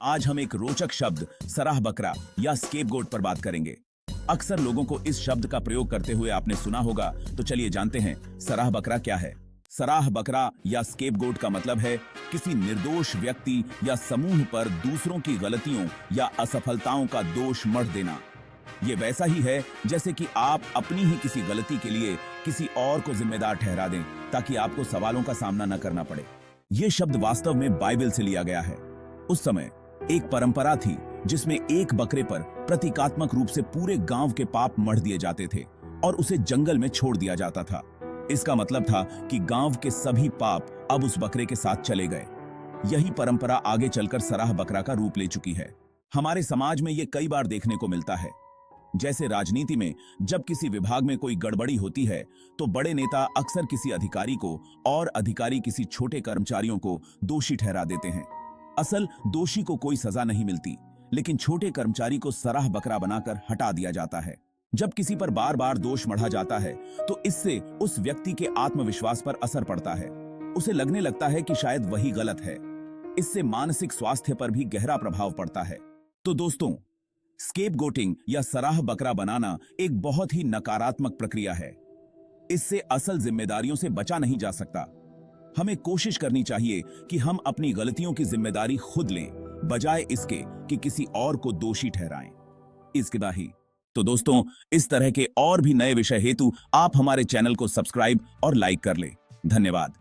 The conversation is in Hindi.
आज हम एक रोचक शब्द सराह बकरा या स्केपगोट पर बात करेंगे। अक्सर लोगों को इस शब्द का प्रयोग करते हुए आपने सुना होगा, तो चलिए जानते हैं सराह बकरा क्या है। सराह बकरा या स्केपगोट का मतलब है किसी निर्दोष व्यक्ति या समूह पर दूसरों की गलतियों या असफलताओं का दोष मढ़ देना। ये वैसा ही है जैसे कि आप अपनी ही किसी गलती के लिए किसी और को जिम्मेदार ठहरा दें ताकि आपको सवालों का सामना न करना पड़े। ये शब्द वास्तव में बाइबल से लिया गया है। उस समय एक परंपरा थी जिसमें एक बकरे पर प्रतीकात्मक रूप से पूरे गांव के पाप मढ़ दिए जाते थे और उसे जंगल में छोड़ दिया जाता था। इसका मतलब था कि गांव के सभी पाप अब उस बकरे के साथ चले गए। यही परंपरा आगे चलकर सराह बकरा का रूप ले चुकी है। हमारे समाज में ये कई बार देखने को मिलता है। जैसे राजनीति में जब किसी विभाग में कोई गड़बड़ी होती है तो बड़े नेता अक्सर किसी अधिकारी को और अधिकारी किसी छोटे कर्मचारियों को दोषी ठहरा देते हैं। असल दोषी को कोई सजा नहीं मिलती, लेकिन छोटे कर्मचारी को सराह बकरा बनाकर हटा दिया जाता है। जब किसी पर बार बार दोष मढ़ा जाता है तो इससे उस व्यक्ति के आत्मविश्वास पर असर पड़ता है। उसे लगने लगता है कि शायद वही गलत है। इससे मानसिक स्वास्थ्य पर भी गहरा प्रभाव पड़ता है। तो दोस्तों, स्केपगोटिंग या सराह बकरा बनाना एक बहुत ही नकारात्मक प्रक्रिया है। इससे असल जिम्मेदारियों से बचा नहीं जा सकता। हमें कोशिश करनी चाहिए कि हम अपनी गलतियों की जिम्मेदारी खुद लें, बजाय इसके कि किसी और को दोषी ठहराएं। इसके बाही तो दोस्तों, इस तरह के और भी नए विषय हेतु आप हमारे चैनल को सब्सक्राइब और लाइक कर लें। धन्यवाद।